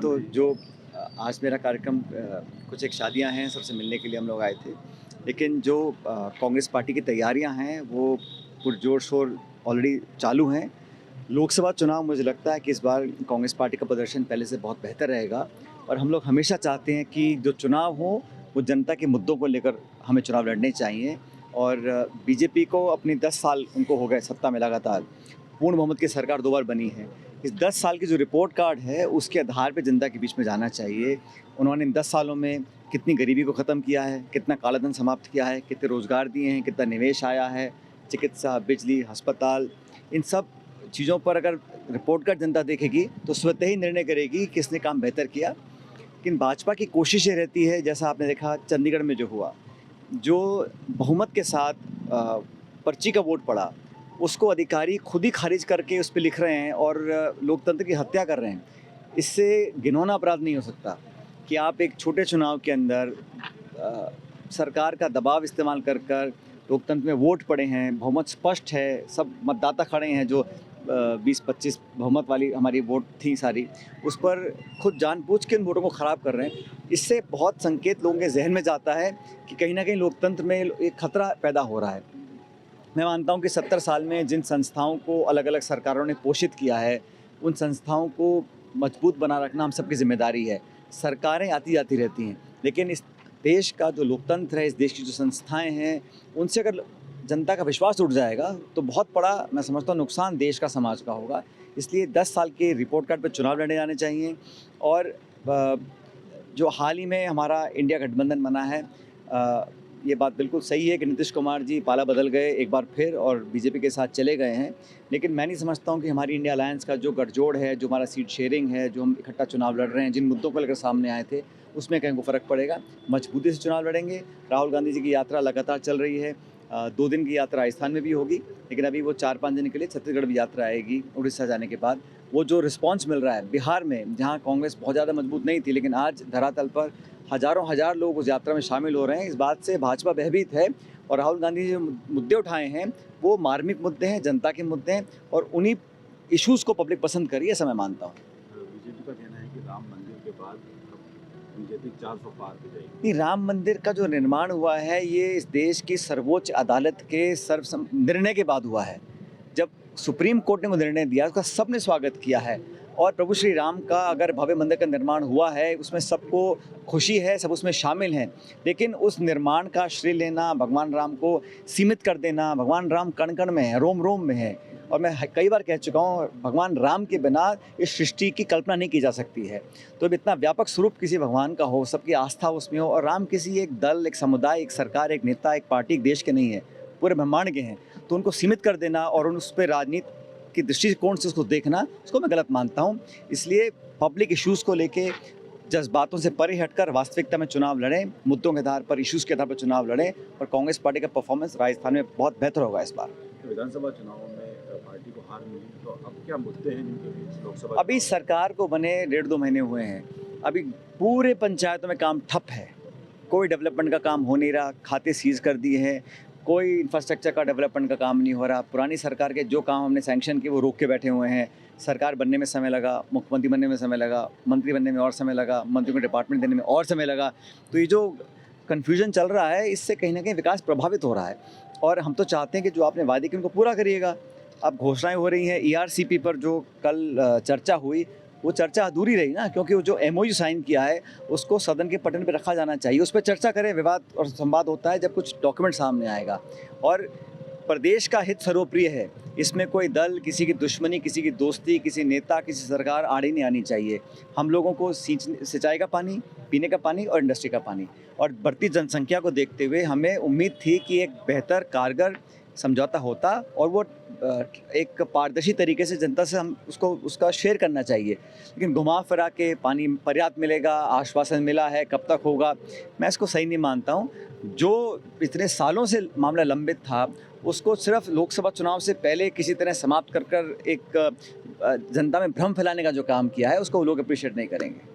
तो आज मेरा कार्यक्रम कुछ एक शादियां हैं, सबसे मिलने के लिए हम लोग आए थे। लेकिन जो कांग्रेस पार्टी की तैयारियां हैं वो पुरजोर शोर ऑलरेडी चालू हैं। लोकसभा चुनाव मुझे लगता है कि इस बार कांग्रेस पार्टी का प्रदर्शन पहले से बहुत बेहतर रहेगा और हम लोग हमेशा चाहते हैं कि जो चुनाव हो वो जनता के मुद्दों को लेकर हमें चुनाव लड़ने चाहिए। और बीजेपी को अपनी 10 साल उनको हो गए सत्ता में लगातार, पूर्ण बहुमत की सरकार 2 बार बनी है। इस 10 साल की जो रिपोर्ट कार्ड है उसके आधार पे जनता के बीच में जाना चाहिए। उन्होंने इन 10 सालों में कितनी गरीबी को ख़त्म किया है, कितना कालाधन समाप्त किया है, कितने रोज़गार दिए हैं, कितना निवेश आया है, चिकित्सा, बिजली, अस्पताल, इन सब चीज़ों पर अगर रिपोर्ट कार्ड जनता देखेगी तो स्वतः ही निर्णय करेगी किसने काम बेहतर किया। लेकिन भाजपा की कोशिश ये रहती है, जैसा आपने देखा चंडीगढ़ में जो हुआ, जो बहुमत के साथ पर्ची का वोट पड़ा, उसको अधिकारी खुद ही खारिज करके उस पे लिख रहे हैं और लोकतंत्र की हत्या कर रहे हैं। इससे घिनौना अपराध नहीं हो सकता कि आप एक छोटे चुनाव के अंदर सरकार का दबाव इस्तेमाल कर लोकतंत्र में वोट पड़े हैं, बहुमत स्पष्ट है, सब मतदाता खड़े हैं, जो 20-25 बहुमत वाली हमारी वोट थी सारी, उस पर खुद जानबूझ के इन वोटों को ख़राब कर रहे हैं। इससे बहुत संकेत लोगों के जहन में जाता है कि कहीं ना कहीं लोकतंत्र में एक खतरा पैदा हो रहा है। मैं मानता हूं कि 70 साल में जिन संस्थाओं को अलग अलग सरकारों ने पोषित किया है, उन संस्थाओं को मजबूत बना रखना हम सबकी जिम्मेदारी है। सरकारें आती जाती रहती हैं, लेकिन इस देश का जो लोकतंत्र है, इस देश की जो संस्थाएं हैं, उनसे अगर जनता का विश्वास उठ जाएगा तो बहुत बड़ा, मैं समझता हूँ, नुकसान देश का, समाज का होगा। इसलिए 10 साल के रिपोर्ट कार्ड पर चुनाव लड़े जाने चाहिए। और जो हाल ही में हमारा इंडिया गठबंधन बना है, ये बात बिल्कुल सही है कि नीतीश कुमार जी पाला बदल गए एक बार फिर और बीजेपी के साथ चले गए हैं। लेकिन मैं नहीं समझता हूँ कि हमारी इंडिया अलायंस का जो गठजोड़ है, जो हमारा सीट शेयरिंग है, जो हम इकट्ठा चुनाव लड़ रहे हैं, जिन मुद्दों को लेकर सामने आए थे, उसमें कहीं को फ़र्क पड़ेगा। मजबूती से चुनाव लड़ेंगे। राहुल गांधी जी की यात्रा लगातार चल रही है। 2 दिन की यात्रा राजस्थान में भी होगी, लेकिन अभी वो 4-5 दिन के लिए छत्तीसगढ़ भी यात्रा आएगी उड़ीसा जाने के बाद। वो जो रिस्पॉन्स मिल रहा है बिहार में, जहाँ कांग्रेस बहुत ज़्यादा मजबूत नहीं थी, लेकिन आज धरातल पर हज़ारों हज़ार लोग उस यात्रा में शामिल हो रहे हैं। इस बात से भाजपा भयभीत है और राहुल गांधी जो मुद्दे उठाए हैं वो मार्मिक मुद्दे हैं, जनता के मुद्दे हैं और उन्हीं इश्यूज़ को पब्लिक पसंद कर रही है, ऐसा मैं मानता हूँ। बीजेपी का कहना है कि राम मंदिर के बाद बीजेपी 400 पार हो जाएगी। नहीं, राम मंदिर का जो निर्माण हुआ है ये इस देश की सर्वोच्च अदालत के निर्णय के बाद हुआ है। जब सुप्रीम कोर्ट ने वो निर्णय दिया, उसका सबने स्वागत किया है। और प्रभु श्री राम का अगर भव्य मंदिर का निर्माण हुआ है, उसमें सबको खुशी है, सब उसमें शामिल हैं। लेकिन उस निर्माण का श्रेय लेना, भगवान राम को सीमित कर देना, भगवान राम कण कण में है, रोम रोम में है। और मैं कई बार कह चुका हूँ, भगवान राम के बिना इस सृष्टि की कल्पना नहीं की जा सकती है। तो अब इतना व्यापक स्वरूप किसी भगवान का हो, सबकी आस्था उसमें हो, और राम किसी एक दल, एक समुदाय, एक सरकार, एक नेता, एक पार्टी, एक देश के नहीं है, पूरे ब्रह्मांड के हैं। तो उनको सीमित कर देना और उस पर राजनीति की दृष्टिकोण से उसको देखना, उसको मैं गलत मानता हूँ। इसलिए पब्लिक इश्यूज़ को लेके जज्बातों से परे हटकर वास्तविकता में चुनाव लड़ें, मुद्दों के आधार पर, इश्यूज़ के आधार पर चुनाव लड़ें। और कांग्रेस पार्टी का परफॉर्मेंस राजस्थान में बहुत बेहतर होगा इस बार। विधानसभा चुनावों में पार्टी को हार मिली, तो अब क्या मुद्दे हैं जिनके बीच लोकसभा? अभी सरकार को बने 1.5-2 महीने हुए हैं। अभी पूरे पंचायतों में काम ठप है, कोई डेवलपमेंट का काम हो नहीं रहा, खाते सीज कर दिए हैं, कोई इंफ्रास्ट्रक्चर का डेवलपमेंट का काम नहीं हो रहा। पुरानी सरकार के जो काम हमने सैंक्शन किए वो रोक के बैठे हुए हैं। सरकार बनने में समय लगा, मुख्यमंत्री बनने में समय लगा, मंत्री बनने में और समय लगा, मंत्री को डिपार्टमेंट देने में और समय लगा। तो ये जो कन्फ्यूजन चल रहा है, इससे कहीं ना कहीं विकास प्रभावित हो रहा है। और हम तो चाहते हैं कि जो आपने वादे किए उनको पूरा करिएगा। अब घोषणाएं हो रही हैं, ERCP पर जो कल चर्चा हुई, वो चर्चा अधूरी रही ना, क्योंकि वो जो MOU साइन किया है उसको सदन के पटल पर रखा जाना चाहिए। उस पर चर्चा करें, विवाद और संवाद होता है जब कुछ डॉक्यूमेंट सामने आएगा। और प्रदेश का हित सर्वोप्रिय है, इसमें कोई दल, किसी की दुश्मनी, किसी की दोस्ती, किसी नेता, किसी सरकार आड़ी नहीं आनी चाहिए। हम लोगों को सिंचाई का पानी, पीने का पानी और इंडस्ट्री का पानी, और बढ़ती जनसंख्या को देखते हुए हमें उम्मीद थी कि एक बेहतर कारगर समझौता होता और वो एक पारदर्शी तरीके से जनता से हम उसका शेयर करना चाहिए। लेकिन घुमा फिरा के पानी पर्याप्त मिलेगा, आश्वासन मिला है, कब तक होगा, मैं इसको सही नहीं मानता हूँ। जो इतने सालों से मामला लंबित था, उसको सिर्फ लोकसभा चुनाव से पहले किसी तरह समाप्त कर एक जनता में भ्रम फैलाने का जो काम किया है, उसको लोग अप्रिशिएट नहीं करेंगे।